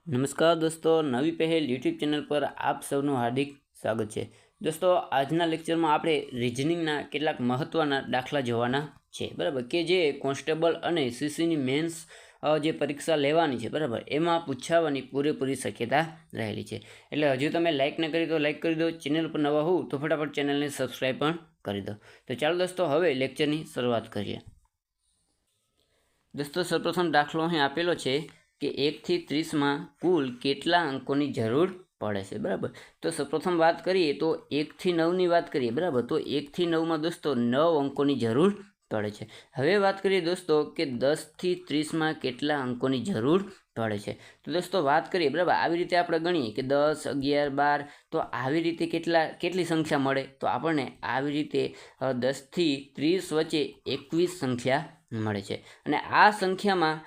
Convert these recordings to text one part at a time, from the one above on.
નમસ્કાર દોસ્તો, નવી પહેલ યુટ્યુબ ચેનલ પર આપ સૌનું હાર્દિક સ્વાગત છે। દોસ્તો, આજના લેક્ચરમાં આપણે રિઝનિંગના કેટલાક મહત્ત્વના દાખલા જોવાના છે, બરાબર, કે જે કોન્સ્ટેબલ અને સીસીની મેન્સ જે પરીક્ષા લેવાની છે, બરાબર, એમાં પૂછાવાની પૂરેપૂરી શક્યતા રહેલી છે। એટલે હજુ તમે લાઇક ન કરી તો લાઇક કરી દો, ચેનલ પર નવા હોવ તો ફટાફટ ચેનલને સબસ્ક્રાઈબ પણ કરી દો। તો ચાલો દોસ્તો, હવે લેક્ચરની શરૂઆત કરીએ। દોસ્તો, સૌપ્રથમ દાખલો અહીં આપેલો છે કે 1 થી 30 કુલ કેટલા અંકોની જરૂર પડે છે, બરાબર। તો સૌપ્રથમ વાત કરીએ તો 1 થી 9ની વાત કરીએ, બરાબર। તો 1 થી 9માં દોસ્તો 9 અંકોની જરૂર પડે છે। હવે વાત કરીએ દોસ્તો કે 10 થી 30માં કેટલા અંકોની જરૂર પડે છે। તો દોસ્તો વાત કરીએ, બરાબર, આવી રીતે આપણે ગણીએ કે 10, 11, 12, તો આવી રીતે કેટલી સંખ્યા મળે, તો આપણને આવી રીતે 10 થી 30 વચ્ચે 21 સંખ્યા મળે છે। અને આ સંખ્યામાં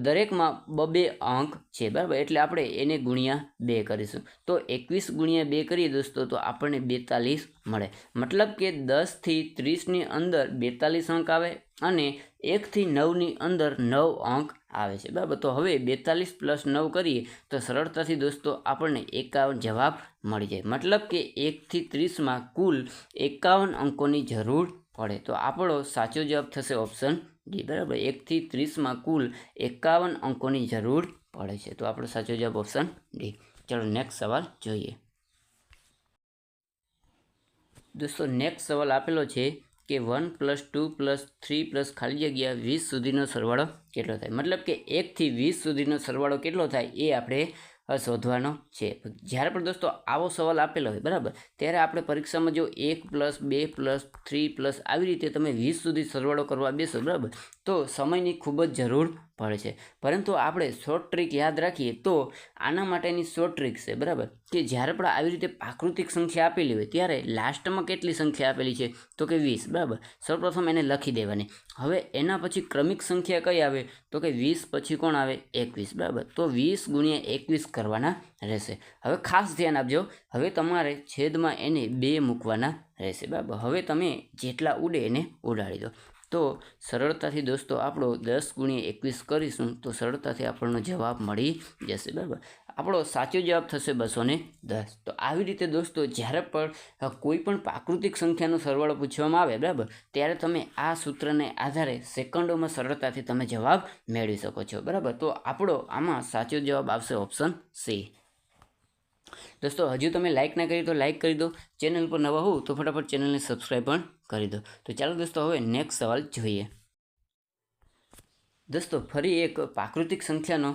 દરેકમાં 2 અંક છે, બરાબર, એટલે આપણે એને ગુણ્યા 2 કરીશું। તો 21 ગુણ્યા 2 કરીએ દોસ્તો તો આપણને 42 મળે। મતલબ કે 10 થી 30ની અંદર 42 અંક આવે અને 1 થી 9ની અંદર 9 અંક આવે છે, બરાબર। તો હવે 42 + 9 કરીએ તો સરળતાથી દોસ્તો આપણને 51 જવાબ મળી જાય। મતલબ કે 1 થી 30માં કુલ 51 અંકોની જરૂર પડે। તો આપણો સાચો જવાબ થશે ઓપ્શન ડી, બરાબર। 1 થી 30માં કુલ 51 અંકોની જરૂર પડે છે। તો આપણો સાચો જવાબ ઓપ્શન ડી। ચલો નેક્સ્ટ સવાલ જોઈએ। દોસ્તો, નેક્સ્ટ સવાલ આપેલો છે કે 1 + 2 + 3 + ખાલી જગ્યા 20 સુધીનો સરવાળો કેટલો થાય। મતલબ કે 1 થી 20 સુધીનો સરવાળો કેટલો થાય એ આપણે શોધવાનો છે। જ્યારે પણ દોસ્તો આવો સવાલ આપેલો હોય, બરાબર, ત્યારે આપણે પરીક્ષામાં જો 1 + 2 + 3 આવી રીતે તમે 20 સુધી સરવાળો કરવા બેસો, બરાબર, તો સમયની ખૂબ જ જરૂર પડે છે। પરંતુ આપણે શોર્ટ ટ્રીક યાદ રાખીએ તો આના માટેની શોર્ટ ટ્રીક છે, બરાબર, કે જ્યારે પણ આવી રીતે પ્રાકૃતિક સંખ્યા આપેલી હોય ત્યારે લાસ્ટમાં કેટલી સંખ્યા આપેલી છે તો કે 20, બરાબર। સૌપ્રથમ એને લખી દેવાની। હવે એના પછી ક્રમિક સંખ્યા કઈ આવે તો કે 20 પછી કોણ આવે 21, બરાબર। તો 20 ગુણ્યા 21 કરવાના રહેશે। હવે ખાસ ધ્યાન આપજો, હવે તમારે છેદમાં એને 2 મૂકવાના રહેશે, બરાબર। હવે તમે જેટલા ઉડે એને ઉડાડી દો। તો સરળતાથી દોસ્તો આપણો 10 ગુણ્યા 21 કરીશું તો સરળતાથી આપણનો જવાબ મળી જશે, બરાબર। આપણો સાચો જવાબ થશે 210। તો આવી રીતે દોસ્તો જ્યારે પણ કોઈ પણ પ્રાકૃતિક સંખ્યાનો સરવાળો પૂછવામાં આવે, બરાબર, ત્યારે તમે આ સૂત્રને આધારે સેકન્ડોમાં સરળતાથી તમે જવાબ મેળવી શકો છો, બરાબર। તો આપણો આમાં સાચો જવાબ આવશે ઓપ્શન સી। દોસ્તો, હજુ તમે લાઇક ના કરી તો લાઇક કરી દો, ચેનલ પર નવા હોવ તો ફટાફટ ચેનલને સબસ્ક્રાઈબ પણ કરી દો। તો ચાલો દોસ્તો હવે નેક્સ્ટ સવાલ જોઈએ। દોસ્તો, ફરી એક પ્રાકૃતિક સંખ્યાનો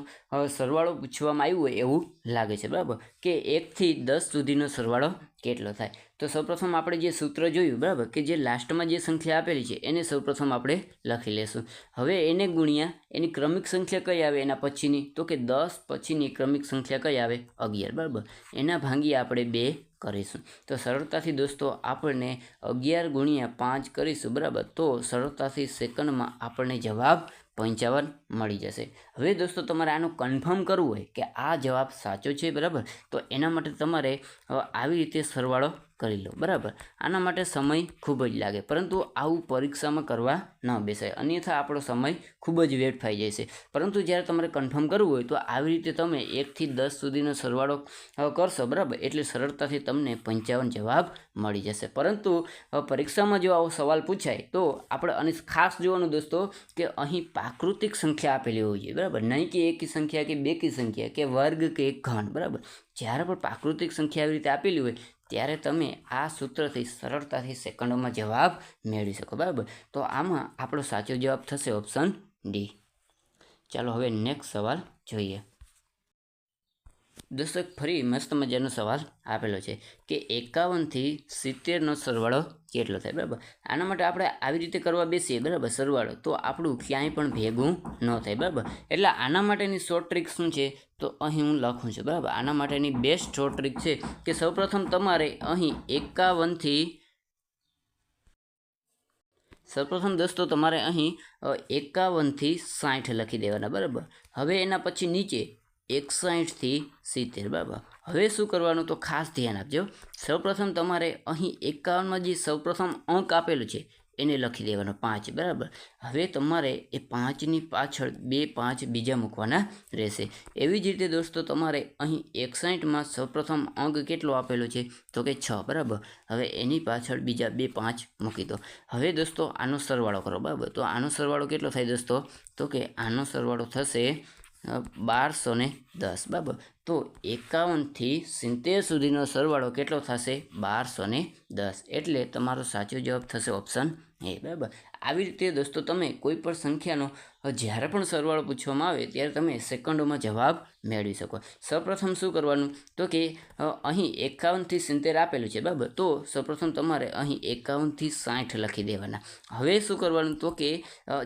સરવાળો પૂછવામાં આવ્યો હોય એવું લાગે છે, બરાબર, કે 1 થી 10 સુધીનો સરવાળો કેટલો થાય। તો સૌપ્રથમ આપણે જે સૂત્ર જોયું, બરાબર, કે જે લાસ્ટમાં જે સંખ્યા આપેલી છે એને સૌપ્રથમ આપણે લખી લેશું। હવે એને ગુણ્યા એની ક્રમિક સંખ્યા કઈ આવે એના પછીની તો કે 10 પછીની ક્રમિક સંખ્યા કઈ આવે 11, બરાબર, એના ભાંગી આપણે 2 કરીશું। તો સરળતાથી દોસ્તો આપણને 11 ગુણ્યા 5 કરીશું, બરાબર, તો સરળતાથી સેકન્ડમાં આપણને જવાબ 55 મળી જશે। હવે દોસ્તો તમારે આનું કન્ફર્મ કરવું હોય કે આ જવાબ સાચો છે, બરાબર, તો એના માટે તમારે આવી રીતે સરવાળો કરી લો, બરાબર। આના માટે સમય ખૂબ જ લાગે, પરંતુ આવું પરીક્ષામાં કરવા ન બેસાય, અન્યથા આપણો સમય ખૂબ જ વેડફાઈ જશે। પરંતુ જ્યારે તમારે કન્ફર્મ કરવું હોય તો આવી રીતે તમે 1 થી 10 સુધીનો સરવાળો કરશો, બરાબર, એટલે સરળતાથી તમને 55 જવાબ મળી જશે। પરંતુ પરીક્ષામાં જો આવો સવાલ પૂછાય તો આપણે અને ખાસ જોવાનું દોસ્તો કે અહીં પ્રાકૃતિક સંખ્યા આપેલી હોવી જોઈએ, બરાબર, નહીં કે એકી સંખ્યા કે બેકી સંખ્યા કે વર્ગ કે ઘન, બરાબર। જ્યારે પણ પ્રાકૃતિક સંખ્યા આવી રીતે આપેલી હોય ત્યારે તમે આ સૂત્રથી સરળતાથી સેકન્ડોમાં જવાબ મેળવી શકો, બરાબર। તો આમાં આપણો સાચો જવાબ થશે ઓપ્શન ડી। ચાલો હવે નેક્સ્ટ સવાલ જોઈએ। દોસ્તો, ફરી મસ્ત મજાનો સવાલ આપેલો છે કે 51 થી 70નો સરવાળો કેટલો થાય, બરાબર। આના માટે આપણે આવી રીતે કરવા બેસીએ, બરાબર, સરવાળો, તો આપણું ક્યાંય પણ ભેગું ન થાય, બરાબર। એટલે આના માટેની શોર્ટ ટ્રીક શું છે તો અહીં હું લખું છું, બરાબર। આના માટેની બેસ્ટ શોર્ટ ટ્રીક છે કે સૌપ્રથમ તમારે અહીં 51 થી 60 લખી દેવાના, બરાબર। હવે એના પછી નીચે 61 થી 70, બરાબર। હવે શું કરવાનું તો ખાસ ધ્યાન આપજો, સૌપ્રથમ તમારે અહીં 51માં જે સૌપ્રથમ અંક આપેલું છે એને લખી દેવાનો 5 બરાબર. હવે તમારે એ 5ની પાછળ 2 5 બીજા મૂકવાના રહેશે. એવી જ રીતે દોસ્તો તમારે અહીં 61માં સૌપ્રથમ અંક કેટલો આપેલો છે તો કે 6 બરાબર. હવે એની પાછળ બીજા 2 5 મૂકી દો. હવે દોસ્તો આનો સરવાળો કરો બરાબર. તો આનો સરવાળો કેટલો થાય દોસ્તો તો કે આનો સરવાળો થશે 1210 બરાબર. તો 51થી 70 સુધીનો સરવાળો કેટલો થશે 1210. એટલે તમારો સાચો જવાબ થશે ઓપ્શન એ બરાબર. આવી રીતે દોસ્તો તમે કોઈ પણ સંખ્યાનો જ્યારે પણ સરવાળો પૂછવામાં આવે ત્યારે તમે સેકન્ડોમાં જવાબ મેળવી શકો. સૌપ્રથમ શું કરવાનું તો કે અહીં 51થી 70 આપેલું છે બરાબર. તો સૌપ્રથમ તમારે અહીં 51થી 60 લખી દેવાના. હવે શું કરવાનું તો કે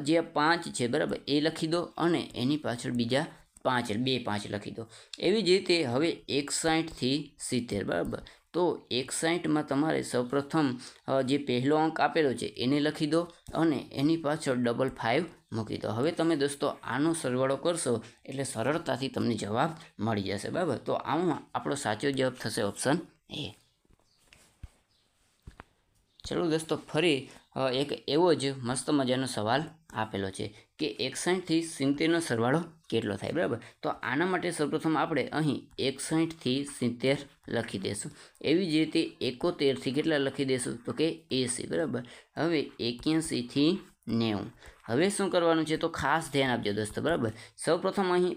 જે 5 છે બરાબર એ લખી દો અને એની પાછળ બીજા 5 2 5 લખી દો. એવી જ રીતે હવે 61થી 70 બરાબર. તો 61માં તમારે સૌપ્રથમ જે પહેલો અંક આપેલો છે એને લખી દો અને એની પાછળ 5 મૂકી દો. હવે તમે દોસ્તો આનો સરવાળો કરશો એટલે સરળતાથી તમને જવાબ મળી જશે બરાબર. તો આમાં આપણો સાચો જવાબ થશે ઓપ્શન એ. ચલો દોસ્તો ફરી એક એવો જ મસ્ત મજાનો સવાલ આપેલો છે કે 61થી 70નો સરવાળો કેટલો થાય બરાબર. તો આના માટે સૌપ્રથમ આપણે અહીં 61થી 70 લખી દઈશું. એવી જ રીતે 71થી કેટલા લખી દઈશું તો કે 80 બરાબર. હવે 81થી 90. હવે શું કરવાનું છે તો ખાસ ધ્યાન આપજો દોસ્તો બરાબર. સૌપ્રથમ અહીં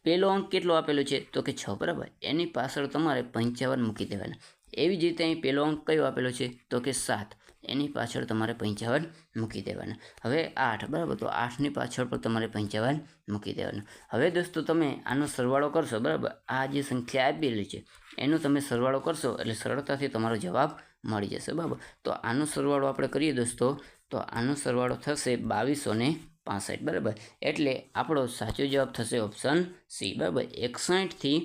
પહેલો અંક કેટલો આપેલો છે તો કે 6 બરાબર. એની પાછળ તમારે 55 મૂકી દેવાના. એવી જ રીતે અહીં પહેલો અંક કયો આપેલો છે તો કે 7. એની પાછળ તમારે 55 મૂકી દેવાના. હવે 8 બરાબર. તો 8ની પાછળ પણ તમારે 55 મૂકી દેવાના. હવે દોસ્તો તમે આનો સરવાળો કરશો બરાબર. આ જે સંખ્યા આપેલી છે એનો તમે સરવાળો કરશો એટલે સરળતાથી તમારો જવાબ મળી જશે બરાબર. તો આનો સરવાળો આપણે કરીએ દોસ્તો તો આનો સરવાળો થશે 2265 બરાબર. એટલે આપણો સાચો જવાબ થશે ઓપ્શન સી બરાબર. 61થી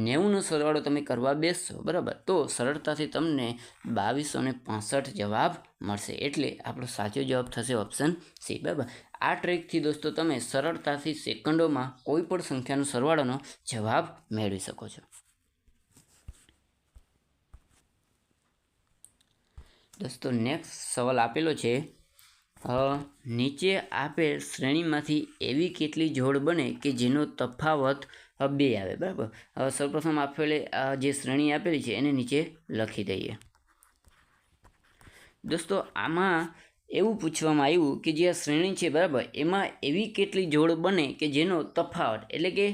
90નો સરવાળો તમે કરવા બેસશો બરાબર તો સરળતાથી તમને 2265 જવાબ મળશે. એટલે આપણો સાચો જવાબ થશે ઓપ્શન સી બરાબર. આ ટ્રીકથી દોસ્તો તમે સરળતાથી સેકન્ડોમાં કોઈ પણ સંખ્યાનો સરવાળોનો જવાબ મેળવી શકો છો. દોસ્તો નેક્સ્ટ સવાલ આપેલો છે નીચે આપેલ શ્રેણીમાંથી એવી કેટલી જોડ બને કે જેનો તફાવત 2 આવે બરાબર. સૌપ્રથમ આપેલી જે શ્રેણી આપેલી છે એને નીચે લખી દઈએ. દોસ્તો આમાં એવું પૂછવામાં આવ્યું કે જે આ શ્રેણી છે બરાબર એમાં એવી કેટલી જોડ બને કે જેનો તફાવત એટલે કે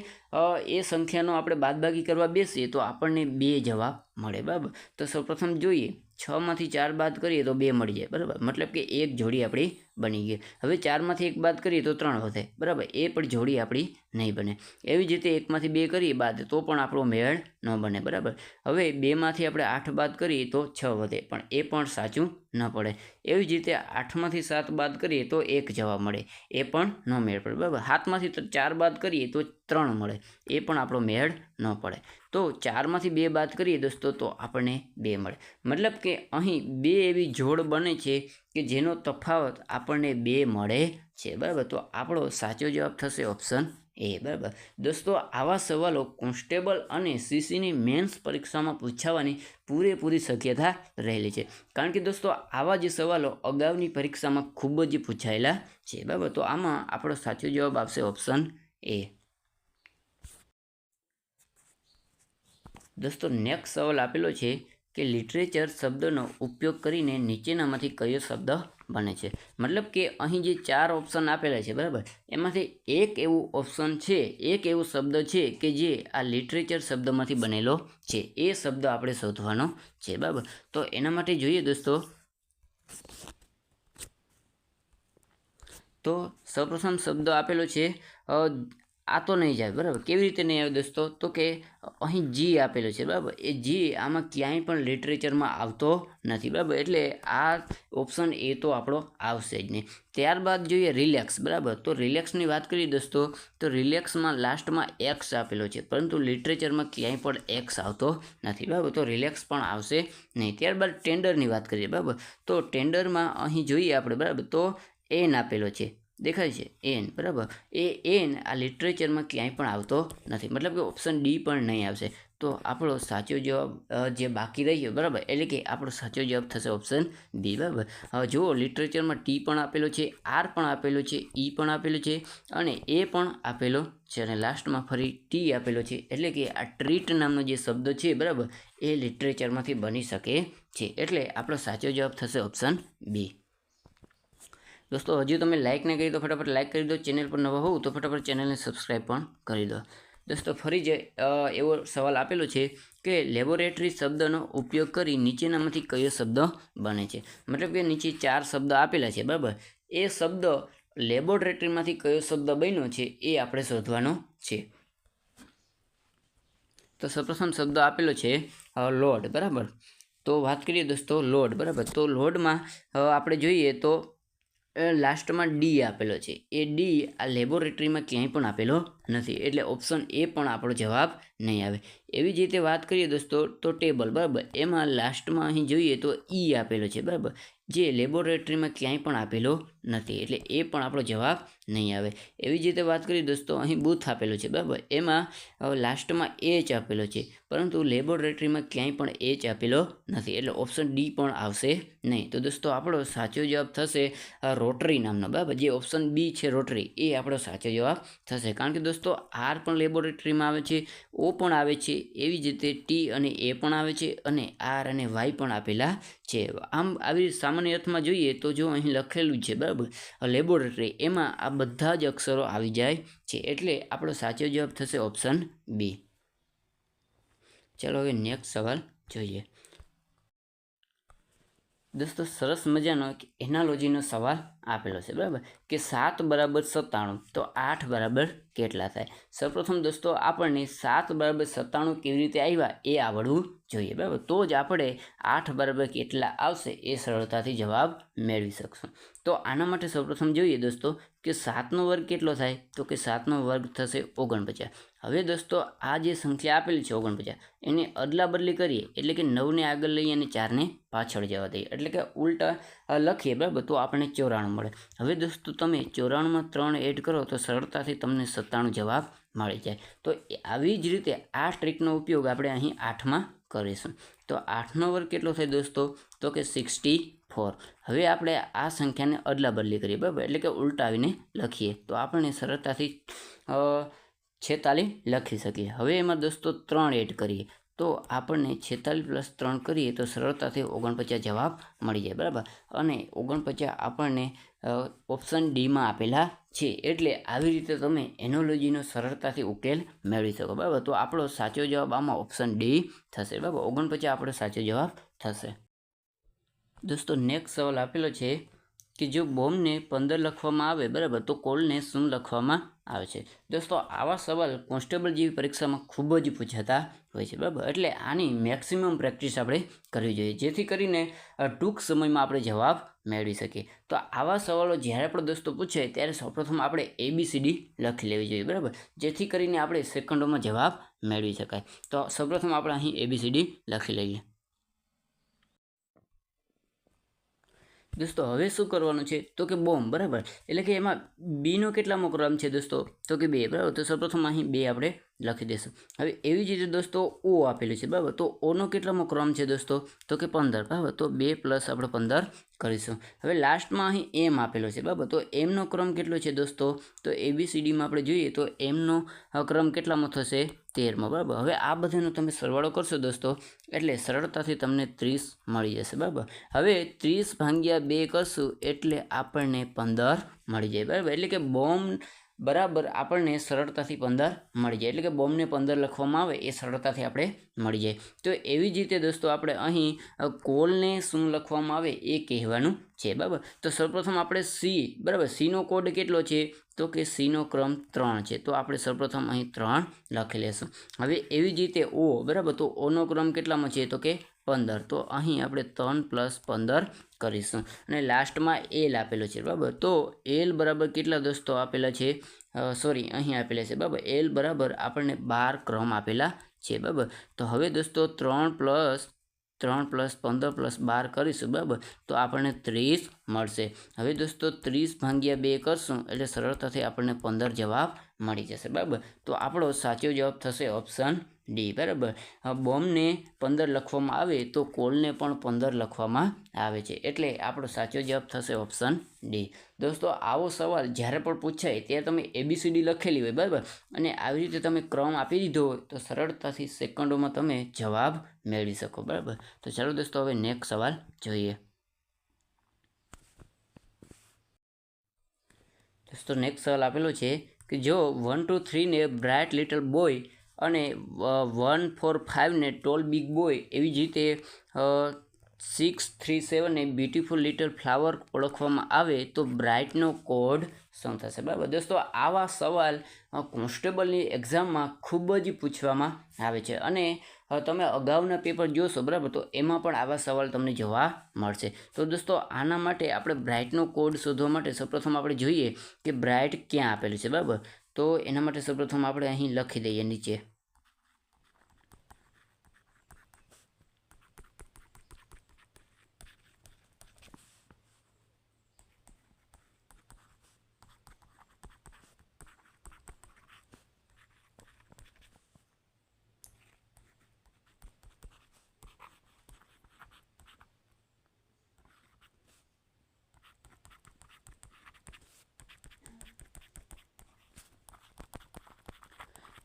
એ સંખ્યાનો આપણે બાદબાકી કરવા બેસીએ તો આપણને 2 જવાબ મળે બરાબર. તો સૌપ્રથમ જોઈએ 6માંથી 4 બાદ કરીએ તો 2 મળી જાય બરાબર. મતલબ કે એક જોડી આપણી બની ગઈ. હવે 4માંથી 1 બાદ કરીએ તો 3 વધે બરાબર. એ પણ જોડી આપણી નહીં બને. એવી જ રીતે 1માંથી 2 કરીએ બાદ તો પણ આપણો મેળ ન બને બરાબર. હવે 2માંથી આપણે 8 બાદ કરીએ તો 6 વધે પણ એ પણ સાચું ન પડે. એવી જ રીતે 8માંથી 7 બાદ કરીએ તો 1 જવાબ મળે એ પણ ન મેળ પડે બરાબર. 7માંથી 4 બાદ કરીએ તો 3 મળે એ પણ આપણો મેળ ન પડે. તો 4માંથી 2 બાદ કરીએ દોસ્તો તો આપણને 2 મળે. મતલબ કે અહીં 2 એવી જોડ બને છે કે જેનો તફાવત આપણને 2 મળે છે બરાબર. તો આપણો સાચો જવાબ થશે ઓપ્શન એ બરાબર. દોસ્તો આવા સવાલો કોન્સ્ટેબલ અને સીસીની મેન્સ પરીક્ષામાં પૂછાવાની પૂરેપૂરી શક્યતા રહેલી છે. કારણ કે દોસ્તો આવા જે સવાલો અગાઉની પરીક્ષામાં ખૂબ જ પૂછાયેલા છે બરાબર. તો આમાં આપણો સાચો જવાબ આવશે ઓપ્શન એ. દોસ્તો નેક્સ્ટ સવાલ આપેલો છે કે લિટરેચર શબ્દનો ઉપયોગ કરીને નીચેનામાંથી કયો શબ્દ બને છે. મતલબ કે અહીં જે 4 ઓપ્શન આપેલા છે બરાબર એમાંથી એક એવું ઓપ્શન છે એક એવો શબ્દ છે કે જે આ લિટરેચર શબ્દમાંથી બનેલો છે. એ શબ્દ આપણે શોધવાનો છે બરાબર. તો એના માટે જોઈએ દોસ્તો તો સૌપ્રથમ શબ્દ આપેલો છે આ તો નહીં જાય બરાબર. કેવી રીતે નહીં આવે દોસ્તો તો કે અહીં જી આપેલો છે બરાબર. એ જી આમાં ક્યાંય પણ લિટરેચરમાં આવતો નથી બરાબર. એટલે આ ઓપ્શન એ તો આપણો આવશે જ નહીં. ત્યારબાદ જોઈએ રિલેક્સ બરાબર. તો રિલેક્સની વાત કરીએ દોસ્તો તો રિલેક્સમાં લાસ્ટમાં એક્સ આપેલો છે પરંતુ લિટરેચરમાં ક્યાંય પણ એક્સ આવતો નથી બરાબર. તો રિલેક્સ પણ આવશે નહીં. ત્યારબાદ ટેન્ડરની વાત કરીએ બરાબર. તો ટેન્ડરમાં અહીં જોઈએ આપણે બરાબર તો એન આપેલો છે દેખાય છે એન, બરાબર. એ એન આ લિટરેચરમાં ક્યાંય પણ આવતો નથી, મતલબ કે ઓપ્શન ડી પણ નહીં આવશે. તો આપણો સાચો જવાબ જે બાકી રહ્યો, બરાબર, એટલે કે આપણો સાચો જવાબ થશે ઓપ્શન બી, બરાબર. હવે જુઓ, લિટરેચરમાં ટી પણ આપેલો છે, આર પણ આપેલો છે, ઈ પણ આપેલું છે અને એ પણ આપેલો છે અને લાસ્ટમાં ફરી ટી આપેલો છે. એટલે કે આ ટ્રીટ નામનો જે શબ્દ છે, બરાબર, એ લિટરેચરમાંથી બની શકે છે. એટલે આપણો સાચો જવાબ થશે ઓપ્શન બી. દોસ્તો, હજુ તમે લાઇક નહીં કરી તો ફટાફટ લાઇક કરી દો. ચેનલ પર નવા હોવ તો ફટાફટ ચેનલને સબસ્ક્રાઈબ પણ કરી દો. દોસ્તો, ફરી જે એવો સવાલ આપેલો છે કે લેબોરેટરી શબ્દનો ઉપયોગ કરી નીચેનામાંથી કયો શબ્દ બને છે. મતલબ કે નીચે 4 શબ્દ આપેલા છે, બરાબર. એ શબ્દ લેબોરેટરીમાંથી કયો શબ્દ બન્યો છે એ આપણે શોધવાનો છે. તો સૌપ્રથમ શબ્દ આપેલો છે લોડ, બરાબર. તો વાત કરીએ દોસ્તો લોડ, બરાબર. તો લોડમાં આપણે જોઈએ તો લાસ્ટમાં ડી આપેલો છે. એ ડી આ લેબોરેટરીમાં ક્યાંય પણ આપેલો નથી, એટલે ઓપ્શન એ પણ આપણો જવાબ નહીં આવે. એવી જ રીતે વાત કરીએ દોસ્તો તો ટેબલ, બરાબર. એમાં લાસ્ટમાં અહીં જોઈએ તો ઈ આપેલો છે, બરાબર, જે લેબોરેટરીમાં ક્યાંય પણ આપેલો નથી, એટલે એ પણ આપણો જવાબ નહીં આવે. એવી જ રીતે વાત કરીએ દોસ્તો, અહીં બૂથ આપેલો છે, બરાબર. એમાં લાસ્ટમાં એચ આપેલો છે, પરંતુ લેબોરેટરીમાં ક્યાંય પણ એચ આપેલો નથી, એટલે ઓપ્શન ડી પણ આવશે નહીં. તો દોસ્તો, આપણો સાચો જવાબ થશે રોટરી નામનો, બરાબર. જે ઓપ્શન બી છે રોટરી, એ આપણો સાચો જવાબ થશે. કારણ કે દોસ્તો આર પણ લેબોરેટરીમાં આવે છે, ઓ પણ આવે છે, એવી જ રીતે ટી અને એ પણ આવે છે અને આર અને વાય પણ આપેલા છે. આમ આવી સામાન્ય અર્થમાં જોઈએ તો જો અહીં લખેલું છે, બરાબર, લેબોરેટરી, એમાં આ બધા જ અક્ષરો આવી જાય છે, એટલે આપણો સાચો જવાબ થશે ઓપ્શન બી. ચાલો હવે નેક્સ્ટ સવાલ જોઈએ. દોસ્તો, સરસ મજાનો એક એનાલોજીનો સવાલ આપેલો છે, બરાબર, કે 7 = 97 તો 8 = કેટલા થાય. સૌપ્રથમ દોસ્તો આપણને 7 = 97 કેવી રીતે આવ્યા એ આવડવું જોઈએ, બરાબર. તો જ આપણે 8 = કેટલા આવશે એ સરળતાથી જવાબ મેળવી શકશું. તો આના માટે સૌપ્રથમ જોઈએ દોસ્તો કે 7નો વર્ગ કેટલો થાય, તો કે 7નો વર્ગ થશે 49. હવે દોસ્તો આ જે સંખ્યા આપેલી છે 49, એને અદલા બદલી કરીએ, એટલે કે 9ને આગળ લઈએ અને 4ને પાછળ જવા દઈએ, એટલે કે ઉલટા લખીએ, બરાબર, તો આપણને 94 મળે. હવે દોસ્તો તમે 94માં 3 એડ કરો તો સરળતાથી તમને 97 જવાબ મળી જાય. તો આવી જ રીતે આ ટ્રીકનો ઉપયોગ આપણે અહીં 8માં કરીશું. તો 8નો વર્ગ કેટલો થાય દોસ્તો, તો કે 64. હવે આપણે આ સંખ્યાને અદલા બદલી કરીએ, બરાબર, એટલે કે ઉલટાવીને લખીએ તો આપણને સરળતાથી 46 લખી શકીએ. હવે એમાં દોસ્તો 3 એડ કરીએ તો આપણને 46 + 3 કરીએ તો સરળતાથી 49 જવાબ મળી જાય, બરાબર. અને 49 આપણને ઓપ્શન ડીમાં આપેલા છે, એટલે આવી રીતે તમે એનોલોજીનો સરળતાથી ઉકેલ મેળવી શકો, બરાબર. તો આપણો સાચો જવાબ આમાં ઓપ્શન ડી થશે, બરાબર. 49 આપણો સાચો જવાબ થશે. દોસ્તો નેક્સ્ટ સવાલ આપેલો છે કે જો બોમ્બને 15 લખવામાં આવે, બરાબર, તો કોલને શું લખવામાં આવે છે. દોસ્તો આવા સવાલ કોન્સ્ટેબલ જેવી પરીક્ષામાં ખૂબ જ પૂછાતા હોય છે, બરાબર. એટલે આની મેક્સિમમ પ્રેક્ટિસ આપણે કરવી જોઈએ, જેથી કરીને ટૂંક સમયમાં આપણે જવાબ મેળવી શકીએ. તો આવા સવાલો જ્યારે પણ દોસ્તો પૂછે ત્યારે સૌપ્રથમ આપણે ABCD લખી લેવી જોઈએ, બરાબર, જેથી કરીને આપણે સેકન્ડોમાં જવાબ મેળવી શકાય. તો સૌપ્રથમ આપણે અહીં ABCD લખી લઈએ. દોસ્તો હવે શું કરવાનું છે તો કે બોમ્બ, બરાબર, એટલે કે એમાં બીનો કેટલામો ક્રમ છે દોસ્તો, તો કે 2, બરાબર. તો સૌપ્રથમ અહીં 2 આપણે લખી દઈશું. હવે એવી જ રીતે દોસ્તો ઓ આપેલું છે, બરાબર, તો ઓનો કેટલામો ક્રમ છે દોસ્તો, તો કે 15, બરાબર. તો 2 + આપણે 15 કરીશું. હવે લાસ્ટમાં અહીં એમ આપેલો છે, બરાબર, તો એમનો ક્રમ કેટલો છે દોસ્તો, તો ABCDમાં આપણે જોઈએ તો એમનો ક્રમ કેટલામો થશે, 13મો, બરાબર. હવે આ બધાનો તમે સરવાળો કરશો દોસ્તો એટલે સરળતાથી તમને 30 મળી જશે, બરાબર. હવે 30 / 2 કરશું એટલે આપણને 15 મળી જાય, બરાબર. એટલે કે બોમ્બ બરાબર આપણને સરળતાથી 15 મળી જાય, એટલે કે બોમ્બને 15 લખવામાં આવે એ સરળતાથી આપણે મળી જાય. તો એવી જ રીતે દોસ્તો આપણે અહીં કોલને શું લખવામાં આવે એ કહેવાનું છે, બરાબર. તો સૌપ્રથમ આપણે સી, બરાબર, સીનો કોડ કેટલો છે, તો કે સીનો ક્રમ 3 છે, તો આપણે સૌપ્રથમ અહીં 3 લખી લેશું. હવે એવી જ રીતે ઓ, બરાબર, તો ઓનો ક્રમ કેટલામાં છે, તો કે 15, તો અહીં આપણે 3 + 15 કરીશું. અને લાસ્ટમાં એલ આપેલો છે, બરાબર. તો એલ બરાબર કેટલા દોસ્તો આપેલા છે, સોરી અહીં આપેલા છે, બરાબર. એલ બરાબર આપણને 12 ક્રમ આપેલા છે, બરાબર. તો હવે દોસ્તો 3 + 3 + 15 + 12 કરીશું બરાબર, તો આપણને 30 મળશે. હવે દોસ્તો 30 ભાગ્યા 2 કરશું એટલે સરળતાથી આપણને 15 જવાબ મળી જશે બરાબર. તો આપણો સાચો જવાબ થશે ઓપ્શન ડી બરાબર. બોમ્બને 15 લખવામાં આવે તો કોલને પણ 15 લખવામાં આવે છે, એટલે આપણો સાચો જવાબ થશે ઓપ્શન ડી. દોસ્તો આવો સવાલ જ્યારે પણ પૂછાય ત્યારે તમે ABCD લખેલી હોય બરાબર, અને આવી રીતે તમે ક્રમ આપી દીધો હોય તો સરળતાથી સેકન્ડોમાં તમે જવાબ મેળવી શકો બરાબર. તો ચાલો દોસ્તો હવે નેક્સ્ટ સવાલ જોઈએ. દોસ્તો નેક્સ્ટ સવાલ આપેલો છે કે જો 1 2 3 ને બ્રાઇટ લિટલ બોય અને 1 4 5 ને ટોલ બિગ બોય, એવી જ રીતે 6 3 7 ને બ્યુટીફુલ લિટલ ફ્લાવર ઓળખવામાં આવે તો બ્રાઇટનો કોડ શું થશે બરાબર. દોસ્તો આવા સવાલ કોન્સ્ટેબલની એક્ઝામમાં ખૂબ જ પૂછવામાં આવે છે, અને તમે અગાઉના પેપર જોશો બરાબર, તો એમાં પણ આવા સવાલ તમને જોવા મળશે. તો દોસ્તો આના માટે આપણે બ્રાઇટનો કોડ શોધવા માટે સૌપ્રથમ આપણે જોઈએ કે બ્રાઇટ ક્યાં આપેલું છે બરાબર. તો એના માટે સૌપ્રથમ આપણે અહીં લખી દઈએ નીચે.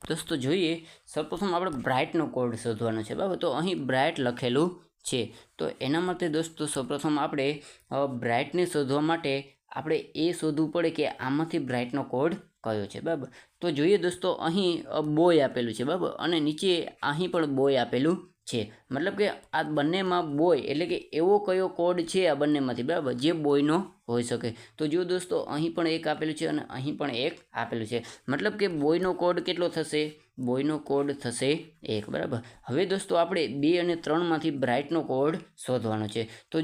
દોસ્તો જોઈએ, સૌપ્રથમ આપણે બ્રાઇટનો કોડ શોધવાનો છે બરાબર. તો અહીં બ્રાઇટ લખેલું છે, તો એના માટે દોસ્તો સૌપ્રથમ આપણે બ્રાઇટને શોધવા માટે આપણે એ શોધવું પડે કે આમાંથી બ્રાઇટનો કોડ કયો છે બરાબર. તો જોઈએ દોસ્તો, અહીં બોય આપેલું છે બરાબર, અને નીચે અહીં પણ બોય આપેલું છે. મતલબ કે આ બંનેમાં બોય એટલે કે એવો કયો કોડ છે આ બંનેમાંથી બરાબર જે બોયનો હોઈ શકે. તો જો દોસ્તો અહીં પણ એક આપેલું છે અને અહીં પણ એક આપેલું છે, મતલબ કે બોયનો કોડ કેટલો થશે? બોયનો કોડ થશે 1 બરાબર. હવે દોસ્તો આપણે 2 અને 3માંથી બ્રાઇટનો કોડ શોધવાનો છે. તો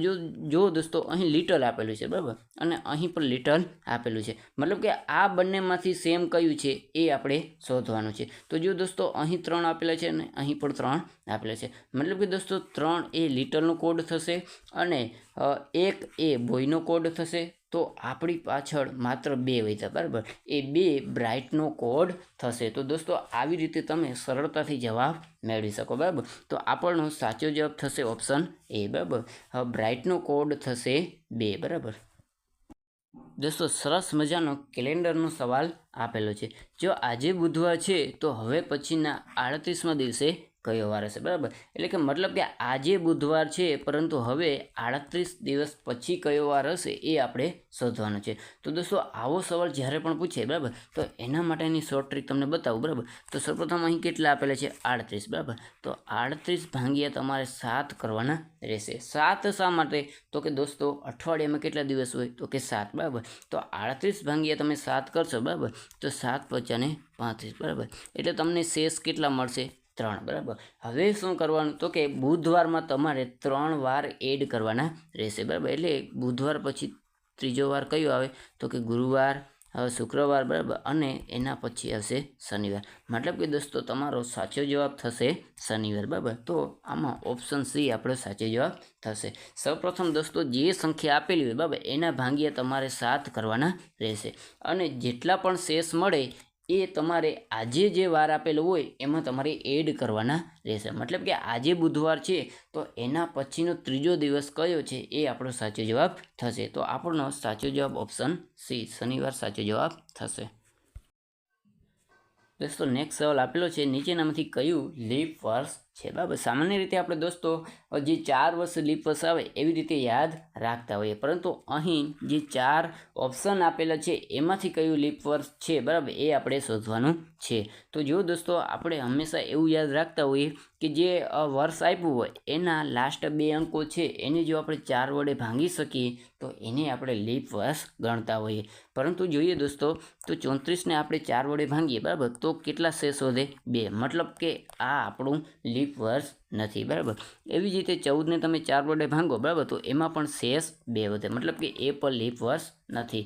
જો દોસ્તો અહીં લિટલ આપેલું છે બરાબર, અને અહીં પણ લિટલ આપેલું છે, મતલબ કે આ બંનેમાંથી સેમ કયું છે એ આપણે શોધવાનું છે. તો જો દોસ્તો અહીં 3 આપેલા છે અને અહીં પણ 3 આપેલા છે, મતલબ કે દોસ્તો 3 એ લિટલનો કોડ થશે અને 1 એ બોયનો કોડ થશે. તો આપણી પાછળ માત્ર 2 વધ્યા બરાબર, એ 2 બ્રાઇટનો કોડ થશે. તો દોસ્તો આવી રીતે તમે સરળતાથી જવાબ મેળવી શકો બરાબર. તો આપણનો સાચો જવાબ થશે ઓપ્શન એ બરાબર. બ્રાઇટનો કોડ થશે 2 બરાબર. દોસ્તો સરસ મજાનો કેલેન્ડરનો સવાલ આપેલો છે. જો આજે બુધવાર છે તો હવે પછીના 38મા દિવસે કયો વાર હશે બરાબર. એટલે કે મતલબ કે આજે બુધવાર છે પરંતુ હવે 38 દિવસ પછી કયો વાર હશે એ આપણે શોધવાનો છે. તો દોસ્તો આવો સવાલ જ્યારે પણ પૂછે બરાબર, તો એના માટેની શોર્ટ ટ્રીક તમને બતાવું બરાબર. તો સૌપ્રથમ અહીં કેટલા આપેલા છે? 38 બરાબર. તો 38 ભાગ્યા તમારે 7 કરવાના રહેશે. 7 શા માટે? તો કે દોસ્તો અઠવાડિયામાં કેટલા દિવસ હોય? તો કે 7 બરાબર. તો 38 ભાગ્યા તમે 7 કરશો બરાબર, તો 7 × 5 = 35 બરાબર. એટલે તમને શેષ કેટલા મળશે? 3 બરાબર. હવે શું કરવાનું? તો કે બુધવારમાં તમારે 3 વાર એડ કરવાના રહેશે બરાબર. એટલે બુધવાર પછી ત્રીજો વાર કયો આવે? તો કે ગુરુવાર, શુક્રવાર બરાબર, અને એના પછી આવશે શનિવાર. મતલબ કે દોસ્તો તમારો સાચો જવાબ થશે શનિવાર બરાબર. તો આમાં ઓપ્શન સી આપણો સાચો જવાબ થશે. સૌપ્રથમ દોસ્તો જે સંખ્યા આપેલી હોય બરાબર એના ભાગ્યા તમારે 7 કરવાના રહેશે, અને જેટલા પણ શેષ મળે એ તમારે આજે જે વાર આપેલો હોય એમાં તમારે એડ કરવાના રહેશે. મતલબ કે આજે બુધવાર છે તો એના પછીનો ત્રીજો દિવસ કયો છે એ આપણો સાચો જવાબ થશે. તો આપણો સાચો જવાબ ઓપ્શન સી શનિવાર સાચો જવાબ થશે. દોસ્તો નેક્સ્ટ સવાલ આપેલો છે, નીચેનામાંથી કયું લીપ વર્ષ છે બરાબર. સામાન્ય રીતે આપણે દોસ્તો જે 4 વર્ષ લીપ વર્ષ આવે એવી રીતે યાદ રાખતા હોઈએ, પરંતુ અહીં જે 4 ઓપ્શન આપેલા છે એમાંથી કયું લીપ વર્ષ છે બરાબર એ આપણે શોધવાનું છે. તો જો દોસ્તો આપણે હંમેશા એવું યાદ રાખતા હોઈએ કે જે વર્ષ આપ્યું હોય એના લાસ્ટ 2 અંકો છે એને જો આપણે 4 વડે ભાંગી શકીએ તો એને આપણે લીપ વર્ષ ગણતા હોઈએ. પરંતુ જોઈએ દોસ્તો તો 34ને આપણે 4 વડે ભાંગીએ બરાબર, તો કેટલા શેષ વધે? 2. મતલબ કે આ આપણું લીપ વર્ષ નથી, બરાબર. એવી જ રીતે 14ને તમે 4 વડે ભાંગો, બરાબર, તો એમાં પણ શેષ 2 વધે, મતલબ કે એ પણ લીપ વર્ષ નથી.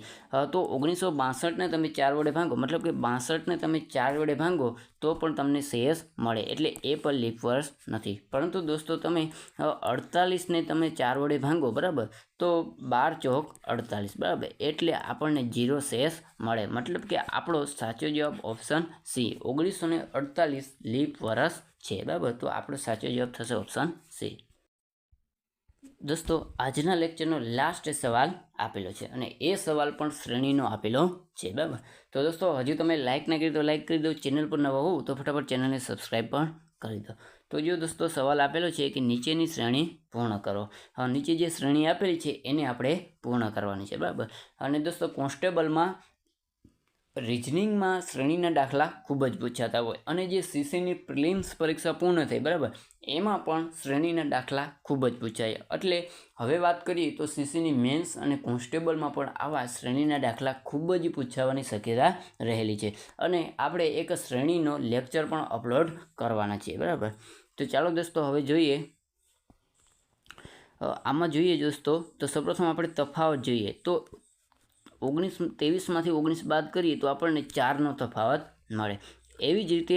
તો 1962ને તમે 4 વડે ભાંગો, મતલબ કે 62ને તમે 4 વડે ભાંગો તો પણ તમને શેષ મળે, એટલે એ પણ લીપ વર્ષ નથી. પરંતુ દોસ્તો તમે 48ને તમે 4 વડે ભાંગો, બરાબર, તો 12 ચોક 48, બરાબર, એટલે આપણને 0 શેષ મળે, મતલબ કે આપણો સાચો જવાબ ઓપ્શન સી 1948 લીપ વર્ષ છે, બરાબર. તો આપણો સાચો જવાબ થશે ઓપ્શન સી. દોસ્તો આજના લેક્ચરનો લાસ્ટ સવાલ આપેલો છે અને એ સવાલ પણ શ્રેણીનો આપેલો છે, બરાબર. તો દોસ્તો હજુ તમે લાઇક ના કરી તો લાઇક કરી દો, ચેનલ પર નવા હોવ તો ફટાફટ ચેનલને સબસ્ક્રાઈબ પણ કરી દો. તો જો દોસ્તો સવાલ આપેલો છે કે નીચેની શ્રેણી પૂર્ણ કરો. નીચે જે શ્રેણી આપેલી છે એને આપણે પૂર્ણ કરવાની છે, બરાબર. અને દોસ્તો કોન્સ્ટેબલમાં રિઝનિંગમાં શ્રેણીના દાખલા ખૂબ જ પૂછાતા હોય અને જે સીસીની પ્રિલિમ્સ પરીક્ષા પૂર્ણ થઈ, બરાબર, એમાં પણ શ્રેણીના દાખલા ખૂબ જ પૂછાય. એટલે હવે વાત કરીએ તો સીસીની મેન્સ અને કોન્સ્ટેબલમાં પણ આવા શ્રેણીના દાખલા ખૂબ જ પૂછાવાની શક્યતા રહેલી છે અને આપણે એક શ્રેણીનો લેક્ચર પણ અપલોડ કરવાના છીએ, બરાબર. તો ચાલો દોસ્તો હવે જોઈએ. આમાં જોઈએ દોસ્તો તો સૌપ્રથમ આપણે તફાવત જોઈએ તો 23માંથી 19 બાદ કરીએ તો આપણને 4નો તફાવત મળે. એવી જ રીતે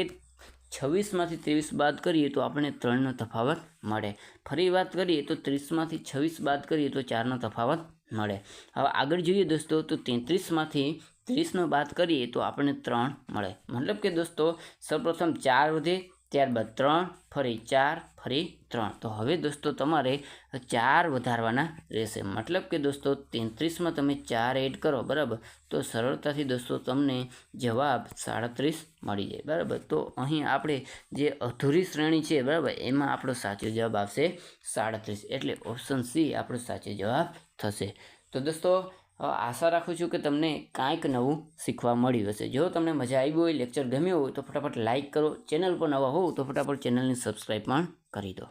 26માંથી 23 બાદ કરીએ તો આપણને 3નો તફાવત મળે. ફરી વાત કરીએ તો 30માંથી 26 બાદ કરીએ તો 4નો તફાવત મળે. હવે આગળ જોઈએ દોસ્તો તો 33માંથી 30નો બાદ કરીએ તો આપણને 3 મળે. મતલબ કે દોસ્તો સૌપ્રથમ 4 વધે, ત્યારબાદ 3, ફરી 4, ફરી 3. તો હવે દોસ્તો તમારે 4 વધારવાના રહેશે. મતલબ કે દોસ્તો 33માં તમે 4 એડ કરો, બરાબર, તો સરળતાથી દોસ્તો તમને જવાબ 37 મળી જાય, બરાબર. તો અહીં આપણે જે અધૂરી શ્રેણી છે, બરાબર, એમાં આપણો સાચો જવાબ આવશે 37, એટલે ઓપ્શન સી આપણો સાચો જવાબ થશે. તો દોસ્તો આશા રાખું છું કે તમને કાંઈક નવું શીખવા મળ્યું હશે. જો તમને મજા આવી હોય, લેક્ચર ગમ્યો હોય તો ફટાફટ લાઇક કરો, ચેનલ પર નવા હોવ તો ફટાફટ ચેનલને સબસ્ક્રાઈબ પણ કરી દો.